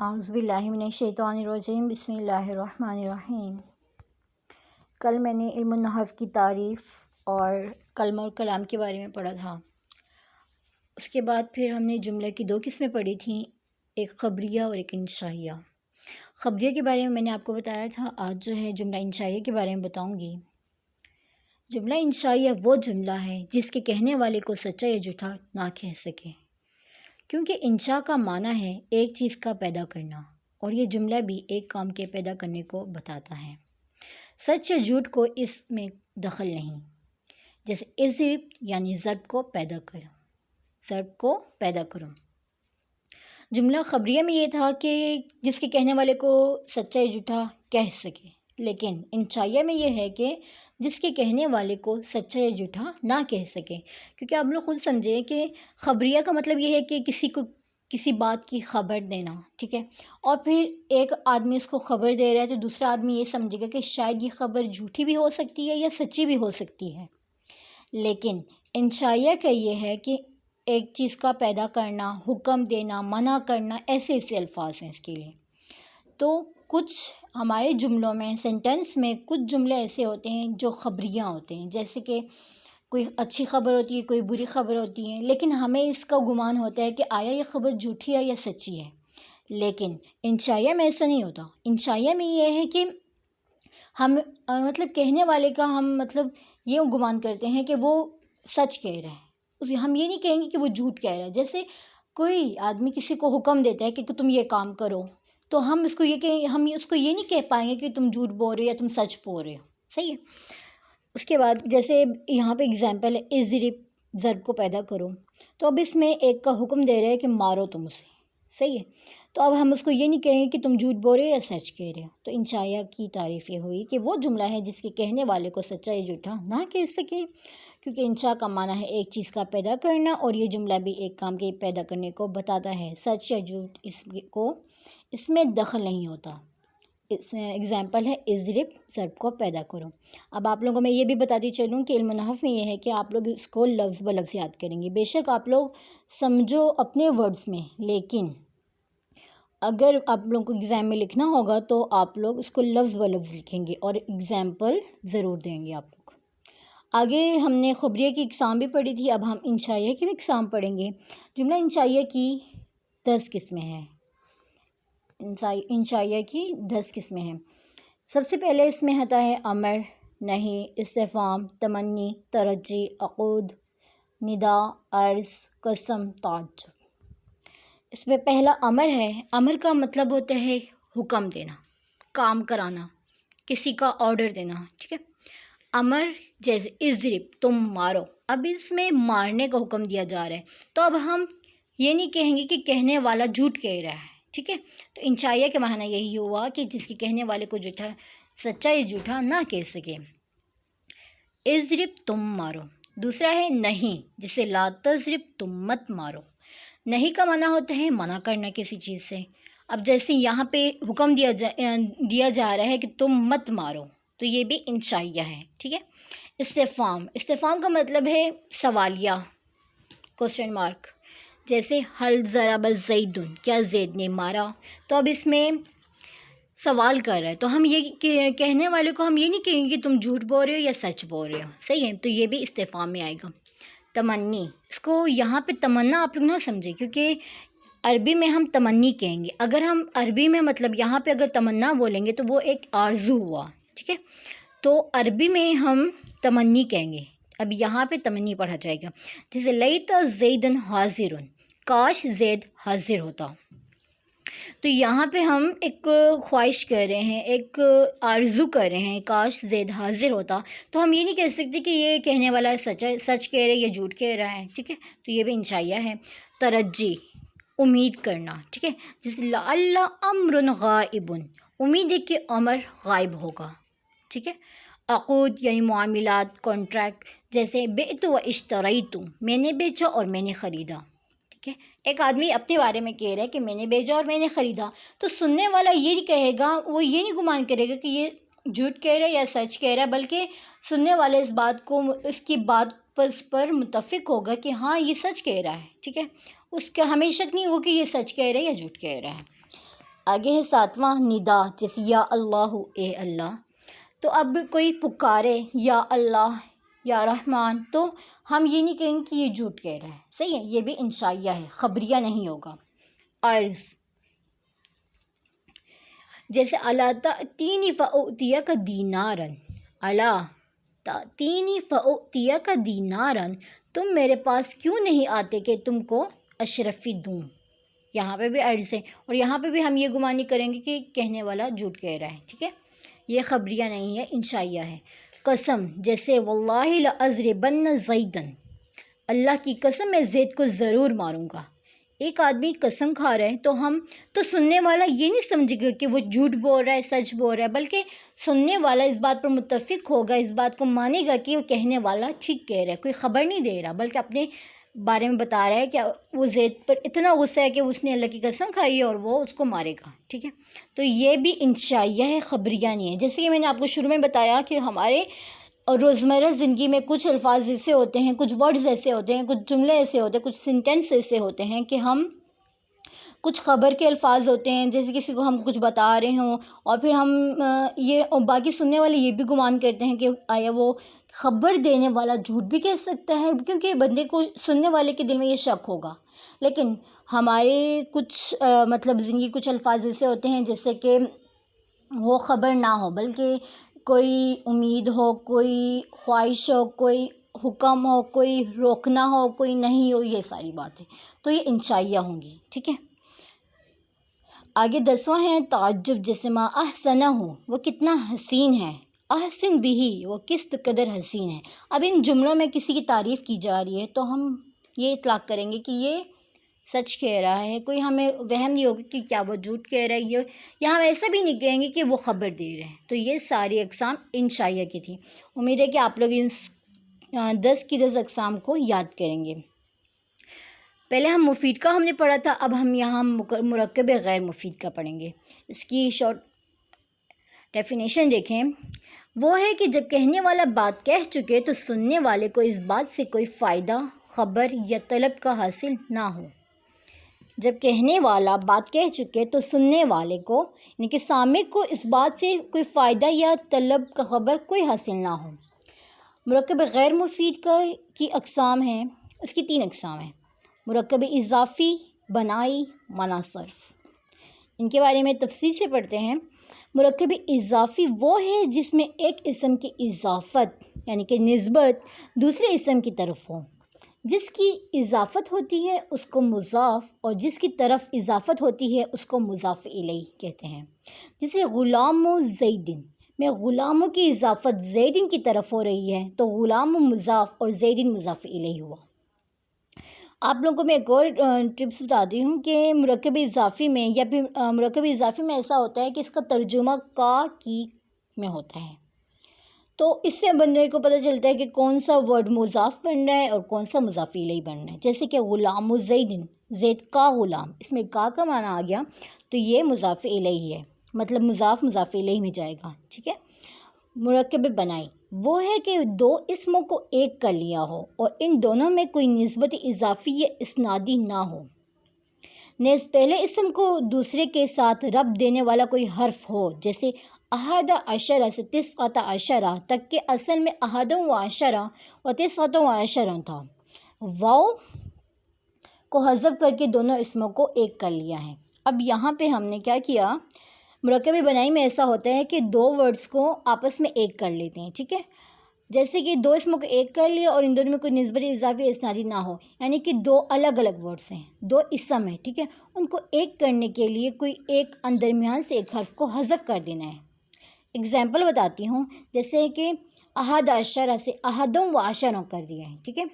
اعوذ باللہ من الشیطان الرجیم، بسم اللہ الرحمن الرحیم۔ کل میں نے علم النحو کی تعریف اور کلمہ اور کلام کے بارے میں پڑھا تھا۔ اس کے بعد پھر ہم نے جملے کی دو قسمیں پڑھی تھیں، ایک خبریہ اور ایک انشائیہ۔ خبریہ کے بارے میں نے آپ کو بتایا تھا، آج جو ہے جملہ انشائیہ کے بارے میں بتاؤں گی۔ جملہ انشائیہ وہ جملہ ہے جس کے کہنے والے کو سچا یا جھوٹا نہ کہہ سکے، کیونکہ انشاء کا معنی ہے ایک چیز کا پیدا کرنا، اور یہ جملہ بھی ایک کام کے پیدا کرنے کو بتاتا ہے۔ سچ یا جھوٹ کو اس میں دخل نہیں، جیسے اضرب یعنی ضرب کو پیدا کرو، ضرب کو پیدا کرو۔ جملہ خبریہ میں یہ تھا کہ جس کے کہنے والے کو سچا یا جھوٹا کہہ سکے، لیکن انشائیہ میں یہ ہے کہ جس کے کہنے والے کو سچا یا جھوٹا نہ کہہ سکے، کیونکہ آپ لوگ خود سمجھیں کہ خبریہ کا مطلب یہ ہے کہ کسی کو کسی بات کی خبر دینا، ٹھیک ہے، اور پھر ایک آدمی اس کو خبر دے رہا ہے تو دوسرا آدمی یہ سمجھے گا کہ شاید یہ خبر جھوٹی بھی ہو سکتی ہے یا سچی بھی ہو سکتی ہے۔ لیکن انشائیہ کا یہ ہے کہ ایک چیز کا پیدا کرنا، حکم دینا، منع کرنا، ایسے الفاظ ہیں اس کے لیے۔ تو کچھ ہمارے جملوں میں، سینٹنس میں کچھ جملے ایسے ہوتے ہیں جو خبریہ ہوتے ہیں، جیسے کہ کوئی اچھی خبر ہوتی ہے، کوئی بری خبر ہوتی ہے، لیکن ہمیں اس کا گمان ہوتا ہے کہ آیا یہ خبر جھوٹی ہے یا سچی ہے۔ لیکن انشائیہ میں ایسا نہیں ہوتا۔ انشائیہ میں یہ ہے کہ ہم مطلب کہنے والے کا ہم مطلب یہ گمان کرتے ہیں کہ وہ سچ کہہ رہا ہے، ہم یہ نہیں کہیں گے کہ وہ جھوٹ کہہ رہا ہے۔ جیسے کوئی آدمی کسی کو حکم دیتا ہے کہ تم یہ کام کرو، تو ہم اس کو یہ نہیں کہہ پائیں گے کہ تم جھوٹ بول رہے ہو یا تم سچ بول رہے ہو، صحیح ہے۔ اس کے بعد جیسے یہاں پہ اگزامپل ہے، اضرب ضرب کو پیدا کرو، تو اب اس میں ایک کا حکم دے رہے ہیں کہ مارو تم اسے، صحیح ہے۔ تو اب ہم اس کو یہ نہیں کہیں گے کہ تم جھوٹ بول رہے ہو یا سچ کہہ رہے ہو۔ تو انشائیہ کی تعریف یہ ہوئی کہ وہ جملہ ہے جس کے کہنے والے کو سچا یا جھوٹا نہ کہہ سکے، کیونکہ انشاء کا معنی ہے ایک چیز کا پیدا کرنا، اور یہ جملہ بھی ایک کام کے پیدا کرنے کو بتاتا ہے۔ سچ یا جھوٹ اس میں دخل نہیں ہوتا۔ اس ایگزامپل ہے اضرب ضرب کو پیدا کرو۔ اب آپ لوگوں میں یہ بھی بتاتی چلوں کہ علم نحو میں یہ ہے کہ آپ لوگ اس کو لفظ بلفظ یاد کریں گے۔ بے شک آپ لوگ سمجھو اپنے ورڈز میں، لیکن اگر آپ لوگوں کو ایگزام میں لکھنا ہوگا تو آپ لوگ اس کو لفظ بلفظ لکھیں گے اور ایگزامپل ضرور دیں گے آپ لوگ۔ آگے ہم نے خبریہ کی اقسام بھی پڑھی تھی، اب ہم انشائیہ کی بھی اقسام پڑھیں گے۔ جملہ انشائیہ کی 10 قسمیں ہیں۔ انشائیہ کی 10 قسمیں ہیں۔ سب سے پہلے اس میں آتا ہے امر، نہیں، استفہام، تمنی، ترجی، عقود، ندا، عرض، قسم، تعجب۔ اس میں پہلا امر ہے۔ امر کا مطلب ہوتا ہے حکم دینا، کام کرانا، کسی کا آرڈر دینا، ٹھیک ہے۔ امر جیسے اضرب تم مارو، اب اس میں مارنے کا حکم دیا جا رہا ہے، تو اب ہم یہ نہیں کہیں گے کہ کہنے والا جھوٹ کہہ رہا ہے، ٹھیک ہے۔ تو انشائیہ کے معنی یہی ہوا کہ جس کے کہنے والے کو جھوٹا سچا یا جھوٹا نہ کہہ سکے۔ اضرب تم مارو۔ دوسرا ہے نہیں، جسے لا تضرب تم مت مارو۔ نہیں کا معنی ہوتا ہے منع کرنا کسی چیز سے۔ اب جیسے یہاں پہ حکم دیا جا رہا ہے کہ تم مت مارو، تو یہ بھی انشائیہ ہے، ٹھیک ہے۔ استفہام کا مطلب ہے سوالیہ، کوسچن مارک، جیسے حل ضرب زید، کیا زید نے مارا، تو اب اس میں سوال کر رہا ہے، تو ہم یہ کہنے والے کو ہم یہ نہیں کہیں گے کہ تم جھوٹ بول رہے ہو یا سچ بول رہے ہو، صحیح ہے۔ تو یہ بھی استفہام میں آئے گا۔ تمنی، اس کو یہاں پہ تمنا آپ لوگ نہ سمجھیں، کیونکہ عربی میں ہم تمنی کہیں گے۔ اگر ہم عربی میں مطلب یہاں پہ اگر تمنا بولیں گے تو وہ ایک آرزو ہوا، ٹھیک ہے۔ تو عربی میں ہم تمنی کہیں گے، اب یہاں پہ تمنی پڑھا جائے گا، جیسے لیت زیدن حاضر، کاش زید حاضر ہوتا۔ تو یہاں پہ ہم ایک خواہش کر رہے ہیں، ایک آرزو کر رہے ہیں، کاش زید حاضر ہوتا، تو ہم یہ نہیں کہہ سکتے کہ یہ کہنے والا سچ کہہ رہا ہے یا جھوٹ کہہ رہا ہے، ٹھیک ہے۔ تو یہ بھی انشائیہ ہے۔ ترجی، امید کرنا، ٹھیک ہے، جیسے لعل امر غائب، امید ہے کہ امر غائب ہوگا، ٹھیک ہے۔ عقود یعنی معاملات، کانٹریکٹ، جیسے بعت و اشتریت، میں نے بیچا اور میں نے خریدا، ٹھیک ہے۔ ایک آدمی اپنے بارے میں کہہ رہا ہے کہ میں نے بیچا اور میں نے خریدا، تو سننے والا یہ نہیں کہے گا، وہ یہ نہیں گمان کرے گا کہ یہ جھوٹ کہہ رہا ہے یا سچ کہہ رہا ہے، بلکہ سننے والا اس بات کو، اس کی بات پر متفق ہوگا کہ ہاں یہ سچ کہہ رہا ہے، ٹھیک ہے۔ اس کا ہمیں شک نہیں ہوگا کہ یہ سچ کہہ رہا ہے یا جھوٹ کہہ رہا ہے۔ آگے ہے ساتواں ندا، جیسے یا اللہ اے اللہ. تو اب کوئی پکارے یا اللہ یا رحمان تو ہم یہ نہیں کہیں گے کہ یہ جھوٹ کہہ رہا ہے، صحیح ہے، یہ بھی انشائیہ ہے، خبریہ نہیں ہوگا. عرض، جیسے الا تأتینی فأؤتیک دینارا، الا تأتینی فأؤتیک دینارا، تم میرے پاس کیوں نہیں آتے کہ تم کو اشرفی دوں. یہاں پہ بھی عرض ہے، اور یہاں پہ بھی ہم یہ گمان نہیں کریں گے کہ کہنے والا جھوٹ کہہ رہا ہے، ٹھیک ہے. یہ خبریہ نہیں ہے، انشائیہ ہے. قسم، جیسے واللہ لأضربن زیدا، اللہ کی قسم میں زید کو ضرور ماروں گا. ایک آدمی قسم کھا رہا ہے تو ہم تو سننے والا یہ نہیں سمجھے گا کہ وہ جھوٹ بول رہا ہے، سچ بول رہا ہے، بلکہ سننے والا اس بات پر متفق ہوگا، اس بات کو مانے گا کہ وہ کہنے والا ٹھیک کہہ رہا ہے، کوئی خبر نہیں دے رہا بلکہ اپنے بارے میں بتا رہا ہے کہ وہ زید پر اتنا غصہ ہے کہ اس نے اللہ کی قسم کھائی ہے اور وہ اس کو مارے گا، ٹھیک ہے. تو یہ بھی انشائیہ ہے، خبریہ نہیں ہے. جیسے کہ میں نے آپ کو شروع میں بتایا کہ ہمارے روزمرہ زندگی میں کچھ الفاظ ایسے ہوتے ہیں، کچھ ورڈز ایسے ہوتے ہیں، کچھ جملے ایسے ہوتے ہیں، کچھ سینٹینس ایسے ہوتے ہیں کہ ہم کچھ خبر کے الفاظ ہوتے ہیں، جیسے کسی کو ہم کچھ بتا رہے ہوں اور پھر ہم یہ باقی سننے والے یہ بھی گمان کرتے ہیں کہ آیا وہ خبر دینے والا جھوٹ بھی کہہ سکتا ہے، کیونکہ بندے کو سننے والے کے دل میں یہ شک ہوگا. لیکن ہمارے کچھ مطلب زندگی کچھ الفاظ ایسے ہوتے ہیں جیسے کہ وہ خبر نہ ہو بلکہ کوئی امید ہو، کوئی خواہش ہو، کوئی حکم ہو، کوئی روکنا ہو، کوئی نہیں ہو، یہ ساری باتیں تو یہ انشائیہ ہوں گی، ٹھیک ہے. آگے 10واں ہے تعجب، جیسے ما احسنہ ہو، وہ کتنا حسین ہے. احسن بھی، وہ کس قدر حسین ہے. اب ان جملوں میں کسی کی تعریف کی جا رہی ہے تو ہم یہ اطلاق کریں گے کہ یہ سچ کہہ رہا ہے، کوئی ہمیں وہم نہیں ہوگا کہ کیا وہ جھوٹ کہہ رہا ہے. یا ہم ایسا بھی نہیں کہیں گے کہ وہ خبر دے رہے ہیں. تو یہ ساری اقسام انشائیہ کی تھی. امید ہے کہ آپ لوگ ان 10 کی 10 اقسام کو یاد کریں گے. پہلے ہم مفید کا ہم نے پڑھا تھا، اب ہم یہاں مرکب غیر مفید کا پڑھیں گے. اس کی شارٹ ڈیفینیشن دیکھیں. وہ ہے کہ جب کہنے والا بات کہہ چکے تو سننے والے کو اس بات سے کوئی فائدہ، خبر یا طلب کا حاصل نہ ہو. جب کہنے والا بات کہہ چکے تو سننے والے کو یعنی کہ سامع کو اس بات سے کوئی فائدہ یا طلب کا خبر کوئی حاصل نہ ہو. مرکب غیر مفید کی اقسام ہیں، اس کی 3 اقسام ہیں. مرکب اضافی، بنائی، معنی صرف. ان کے بارے میں تفصیل سے پڑھتے ہیں. مرکب اضافی وہ ہے جس میں ایک اسم کی اضافت یعنی کہ نسبت دوسرے اسم کی طرف ہو. جس کی اضافت ہوتی ہے اس کو مضاف اور جس کی طرف اضافت ہوتی ہے اس کو مضاف الیہ کہتے ہیں. جیسے غلام زیدن میں غلاموں کی اضافت زیدن کی طرف ہو رہی ہے تو غلام مضاف اور زیدن مضاف الیہ ہوا. آپ لوگوں کو میں ایک اور ٹپس بتاتی ہوں کہ مرکب اضافی میں یا پھر مرکب اضافی میں ایسا ہوتا ہے کہ اس کا ترجمہ کا کی میں ہوتا ہے. تو اس سے بندے کو پتہ چلتا ہے کہ کون سا ورڈ مضاف بن رہا ہے اور کون سا مضاف الیہ بن رہا ہے. جیسے کہ غلام زیدن، زید کا غلام، اس میں کا معنی آ گیا تو یہ مضاف الیہ ہے، مطلب مضاف الیہ میں جائے گا، ٹھیک ہے. مرکب بنائی وہ ہے کہ 2 اسموں کو ایک کر لیا ہو اور ان دونوں میں کوئی نسبت اضافی یا اسنادی نہ ہو. نیز پہلے اسم کو دوسرے کے ساتھ ربط دینے والا کوئی حرف ہو، جیسے احد عشرہ سے تسعۃ عشرہ تک کہ اصل میں احد و عشرہ و تسعۃ و عشرہ تھا. واو کو حذف کر کے دونوں اسموں کو ایک کر لیا ہے. اب یہاں پہ ہم نے کیا کیا، مرکب بنائی میں ایسا ہوتا ہے کہ 2 ورڈز کو آپس میں ایک کر لیتے ہیں، ٹھیک ہے. جیسے کہ 2 اسموں کو ایک کر لیا اور ان دونوں میں کوئی نسبت اضافی اسنادی نہ ہو، یعنی کہ 2 الگ الگ ورڈز ہیں، 2 اسم ہیں، ٹھیک ہے. ان کو ایک کرنے کے لیے کوئی ایک درمیان سے ایک حرف کو حذف کر دینا ہے. اگزامپل بتاتی ہوں، جیسے کہ احد عشرہ سے احد و عشرہ کر دیا ہے، ٹھیک ہے.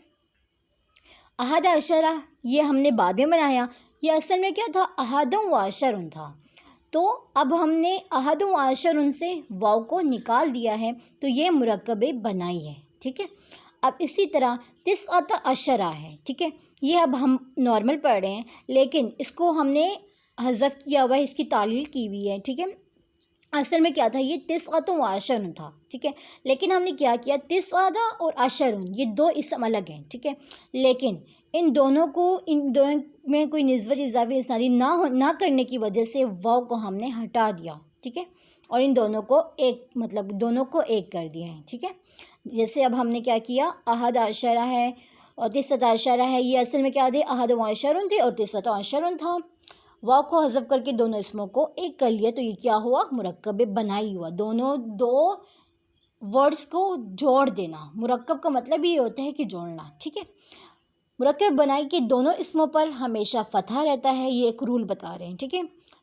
احد عشرہ یہ ہم نے بعد میں بنایا، یہ اصل میں کیا تھا، احد و عشرہ تھا. تو اب ہم نے احد و عشرہ سے واو کو نکال دیا ہے تو یہ مرکب بنائی ہے، ٹھیک ہے. اب اسی طرح تسعۃ عشرہ ہے، ٹھیک ہے. یہ اب ہم نارمل پڑھ رہے ہیں لیکن اس کو ہم نے حذف کیا ہوا ہے، اس کی تعلیل کی ہوئی ہے، ٹھیک ہے. اصل میں کیا تھا، یہ تسعۃ و عشرہ تھا، ٹھیک ہے. لیکن ہم نے کیا تسعۃ اور عشرہ یہ 2 اسم الگ ہیں، ٹھیک ہے. لیکن ان دونوں میں کوئی نسبت اضافی اسنادی نہ کرنے کی وجہ سے واو کو ہم نے ہٹا دیا، ٹھیک ہے، اور ان دونوں کو ایک دونوں کو ایک کر دیا ہے، ٹھیک ہے۔ جیسے اب ہم نے کیا کیا، احد عشرہ ہے اور تسعۃ عشرہ ہے، یہ اصل میں کیا تھے، احد و عشرون تھے اور تسعۃ عشرون تھا۔ واو کو حذف کر کے دونوں اسموں کو ایک کر لیا تو یہ کیا ہوا، مرکب بنائی ہوا۔ دو ورڈز کو جوڑ دینا، مرکب کا مطلب یہ ہوتا ہے کہ جوڑنا، ٹھیک ہے۔ مرکب بنائی کے دونوں اسموں پر ہمیشہ فتحہ رہتا ہے، یہ ایک رول بتا رہے ہیں، ٹھیک ہے۔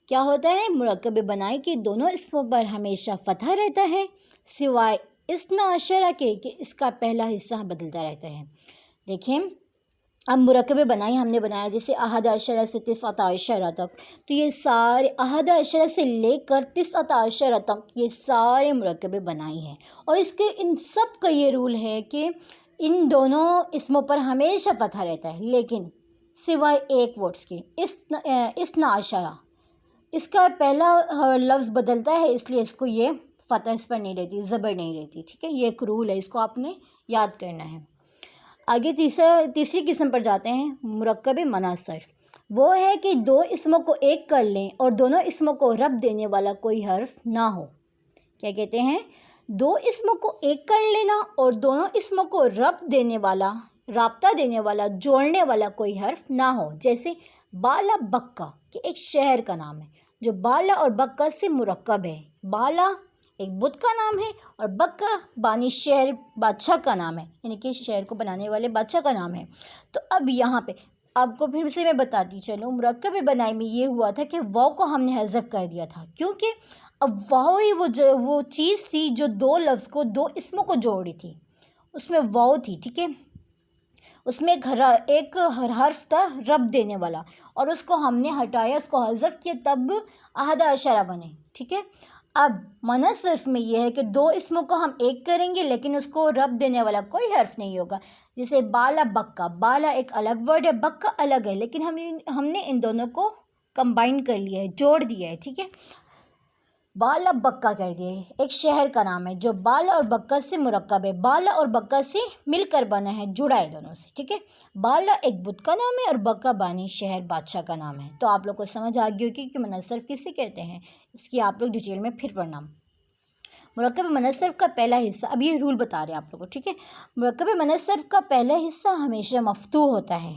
کیا ہوتا ہے، مرکب بنائی کے دونوں اسموں پر ہمیشہ فتحہ رہتا ہے سوائے اثنا عشرہ کے کہ اس کا پہلا حصہ بدلتا رہتا ہے۔ دیکھیں اب مرکب بنائی ہم نے بنایا جیسے احد عشرہ سے تسعۃ عشرہ تک، تو یہ سارے احد عشرہ سے لے کر تسعۃ عشرہ تک یہ سارے مرکب بنائی ہیں، اور ان سب کا یہ رول ہے کہ ان دونوں اسموں پر ہمیشہ فتحہ رہتا ہے، لیکن سوائے ایک ورڈز کے، اثنا عشرہ، اس کا پہلا لفظ بدلتا ہے، اس لیے اس کو یہ فتح اس پر نہیں رہتی، زبر نہیں رہتی، ٹھیک ہے۔ یہ ایک رول ہے، اس کو آپ نے یاد کرنا ہے۔ آگے تیسری قسم پر جاتے ہیں، مرکب منع صرف۔ وہ ہے کہ دو اسموں کو ایک کر لیں اور دونوں اسموں کو رب دینے والا کوئی حرف نہ ہو۔ کیا کہتے ہیں، دو اسموں کو ایک کر لینا اور دونوں اسموں کو رابطہ دینے والا، جوڑنے والا کوئی حرف نہ ہو۔ جیسے بالا بکہ، کہ ایک شہر کا نام ہے جو بالا اور بکہ سے مرکب ہے۔ بالا ایک بت کا نام ہے اور بکہ بانی شہر، بادشاہ کا نام ہے، یعنی کہ شہر کو بنانے والے بادشاہ کا نام ہے۔ تو اب یہاں پہ آپ کو پھر سے میں بتاتی چلوں، مرکب بنائی میں یہ ہوا تھا کہ واو کو ہم نے حذف کر دیا تھا، کیونکہ اب واو ہی وہ چیز تھی جو دو لفظ کو، دو اسموں کو جوڑ رہی تھی، اس میں واو تھی، ٹھیک ہے۔ اس میں ایک حرف تھا رب دینے والا، اور اس کو ہم نے ہٹایا، اس کو حذف کیا، تب احد عشرہ بنے، ٹھیک ہے۔ اب منع صرف میں یہ ہے کہ دو اسموں کو ہم ایک کریں گے لیکن اس کو رب دینے والا کوئی حرف نہیں ہوگا۔ جیسے بالا بکہ، بالا ایک الگ ورڈ ہے، بکہ الگ ہے، لیکن ہم نے ان دونوں کو کمبائن کر لیا ہے، جوڑ دیا ہے، ٹھیک ہے۔ بالا بکہ کر دیا ہے، ایک شہر کا نام ہے جو بالا اور بکہ سے مرکب ہے، بالا اور بکہ سے مل کر بنا ہے، جڑا ہے دونوں سے، ٹھیک ہے۔ بالا ایک بت کا نام ہے اور بکہ بانی شہر، بادشاہ کا نام ہے۔ تو آپ لوگ کو سمجھ آ گئی ہوگی کہ منع صرف کسے کہتے ہیں، اس کی آپ لوگ ڈیٹیل میں پھر پڑھنا۔ مرکب منع صرف کا پہلا حصہ، اب یہ رول بتا رہے ہیں آپ لوگوں کو، ٹھیک ہے۔ مرکب منع صرف کا پہلا حصہ ہمیشہ مفتوح ہوتا ہے،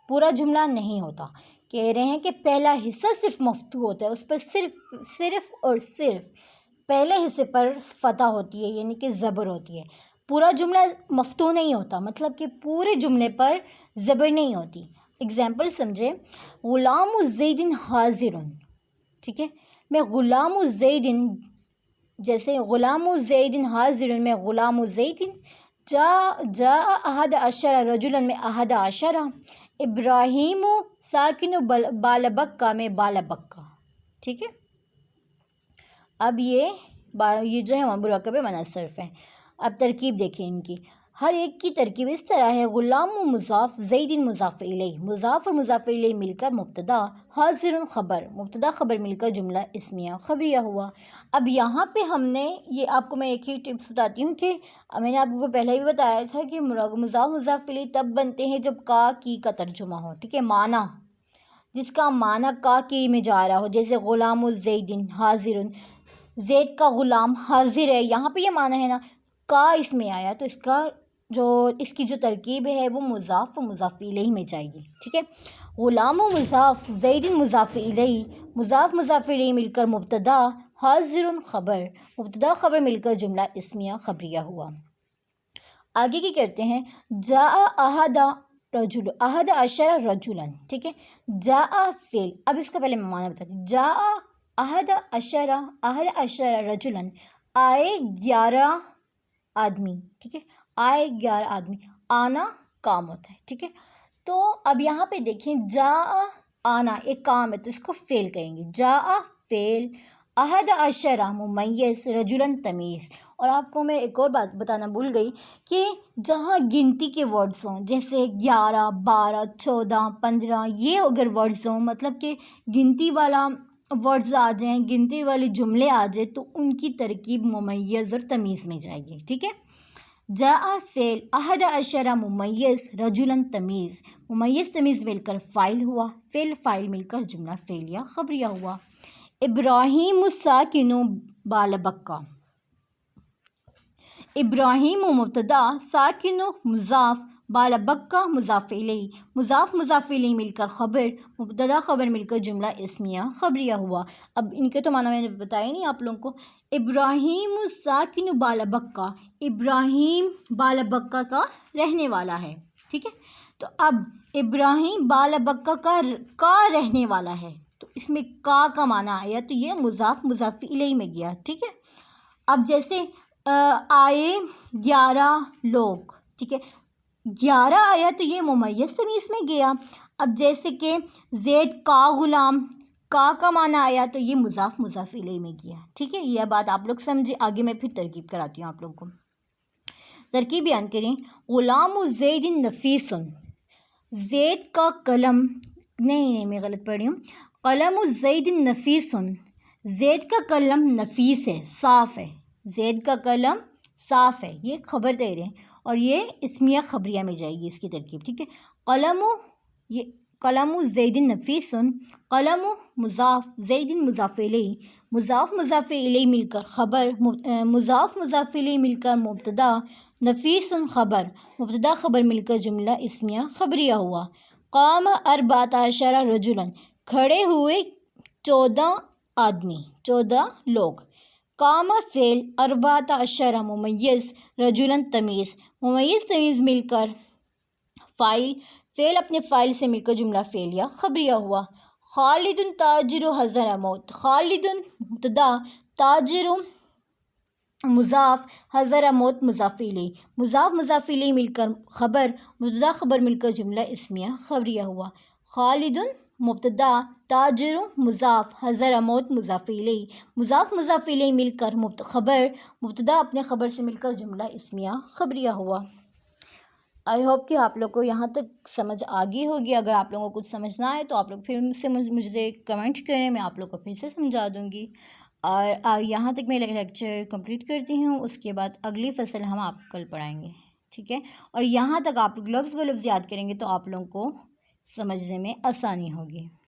پورا جملہ نہیں ہوتا۔ کہہ رہے ہیں کہ پہلا حصہ صرف مفتوح ہوتا ہے، اس پر صرف اور صرف پہلے حصے پر فتح ہوتی ہے، یعنی کہ زبر ہوتی ہے، پورا جملہ مفتوح نہیں ہوتا، مطلب کہ پورے جملے پر زبر نہیں ہوتی۔ اگزامپل سمجھے، غلام زید حاضر، ٹھیک ہے۔ میں غلام زید، جیسے غلام زید حاضر میں غلام زید، جا احد عشرہ رجلا میں احد عشرہ، ابراہیم ساکن بال بکہ میں بال بکہ، ٹھیک ہے۔ اب یہ جو ہے مرکب منع صرف ہے۔ اب ترکیب دیکھیں ان کی، ہر ایک کی ترکیب اس طرح ہے، غلام مضاف، زید مضاف الیہ، مضاف اور مضاف الیہ مل کر مبتدا، حاضر خبر، مبتدا خبر مل کر جملہ اسمیہ خبریہ ہوا۔ اب یہاں پہ ہم نے یہ، آپ کو میں ایک ہی ٹپس بتاتی ہوں کہ میں نے آپ کو پہلے بھی بتایا تھا کہ مضاف مضاف الیہ تب بنتے ہیں جب کا کی کا ترجمہ ہو، ٹھیک ہے، معنی، جس کا معنی کا کی میں جا رہا ہو، جیسے غلام الزید حاضر، زید کا غلام حاضر ہے، یہاں پہ یہ معنی ہے نا، کا اس میں آیا تو اس کی جو ترکیب ہے وہ مضاف و مضاف الیہ میں جائے گی، ٹھیک ہے۔ غلام و مضاف، زید مضاف الیہ، مضاف مضاف الیہ مل کر مبتدا، حاضر خبر، مبتدا خبر مل کر جملہ اسمیہ خبریہ ہوا۔ آگے کی کرتے ہیں، جاء احد عشر رجلا، ٹھیک ہے۔ جاء فعل، اب اس کا پہلے میں معنی بتاتی ہوں، جاء احد عشر رجلا، آئے 11 آدمی، ٹھیک ہے، آئے 11 آدمی، آنا کام ہوتا ہے، ٹھیک ہے۔ تو اب یہاں پہ دیکھیں، جاء آنا ایک کام ہے تو اس کو فعل کہیں گے، جاء فعل، احد عشرہ ممیز، رجلاً تمیز۔ اور آپ کو میں ایک اور بات بتانا بھول گئی کہ جہاں گنتی کے ورڈز ہوں، جیسے 11، 12، 14، 15، یہ اگر ورڈز ہوں، مطلب کہ گنتی والا ورڈز آ جائیں، گنتی والے جملے آ جائیں، تو ان کی ترکیب ممیز اور تمیز میں جائے گی، ٹھیک ہے۔ جاء فعل احد عشر ممیز رجلا تمیز، ممیز تمیز مل کر فاعل ہوا، فاعل مل کر جملہ فعلیہ خبریہ ہوا۔ ابراہیم الساکن بالبکہ، ابراہیم مبتدا، ساکن مضاف، بالبکہ مضاف الیہ، مضاف الیہ مل کر خبر، مبتدا خبر مل کر جملہ اسمیہ خبریہ ہوا۔ اب ان کے تو معنی میں نے بتایا نہیں آپ لوگوں کو۔ ابراہیم الساکن بالبکہ، ابراہیم بالبکہ کا رہنے والا ہے، ٹھیک ہے۔ تو اب ابراہیم بالبکہ کا رہنے والا ہے، تو اس میں کا معنی آیا تو یہ مضاف الیہ میں گیا، ٹھیک ہے۔ اب جیسے آئے 11 لوگ، ٹھیک ہے، 11 آیا تو یہ ممیز تمیز میں گیا۔ اب جیسے کہ زید کا غلام، کا معنی آیا تو یہ مضاف الیہ میں گیا، ٹھیک ہے۔ یہ بات آپ لوگ سمجھے، آگے میں پھر ترکیب کراتی ہوں آپ لوگوں کو۔ ترکیب بیان کریں۔ غلام زید نفیس، زید کا قلم، نہیں میں غلط پڑھ رہی ہوں، قلم زید نفیس، زید کا قلم نفیس ہے، صاف ہے، زید کا قلم صاف ہے، یہ خبر دے رہے ہیں اور یہ اسمیہ خبریہ میں جائے گی اس کی ترکیب، ٹھیک ہے۔ قلم زید نفیس، قلم مضاف، زید مضاف الیہ، مضاف الیہ مل کر خبر، مضاف الیہ مل کر مبتدا، نفیس خبر، مبتدا خبر مل کر جملہ اسمیہ خبریہ ہوا۔ قام 14 رجلا، کھڑے ہوئے 14 آدمی، 14 لوگ۔ قام فعل 14 ممیز رجلا تمیز، ممیز تمیز مل کر فعل اپنے فاعل سے مل کر جملہ فعلیہ خبریہ ہوا۔ خالد تاجر حضرموت، خالد مبتدا، تاجر مضاف، حضرموت مضاف الیہ مل کر خبر، مبتدا خبر مل کر جملہ اسمیہ خبریہ ہوا۔ خالد مبتدا، تاجر مضاف، حضرموت مضاف الیہ مل کر خبر، مبتدا اپنے خبر سے مل کر جملہ اسمیہ خبریہ ہوا۔ آئی ہوپ کہ آپ لوگ کو یہاں تک سمجھ آگئی ہوگی۔ اگر آپ لوگوں کو کچھ سمجھنا ہے تو آپ لوگ پھر مجھے کمنٹ کریں، میں آپ لوگ کو پھر سے سمجھا دوں گی۔ اور یہاں تک میں لیکچر کمپلیٹ کرتی ہوں، اس کے بعد اگلی فصل ہم آپ کل پڑھائیں گے، ٹھیک ہے۔ اور یہاں تک آپ لوگ لفظ یاد کریں گے تو آپ لوگوں کو سمجھنے میں آسانی ہوگی۔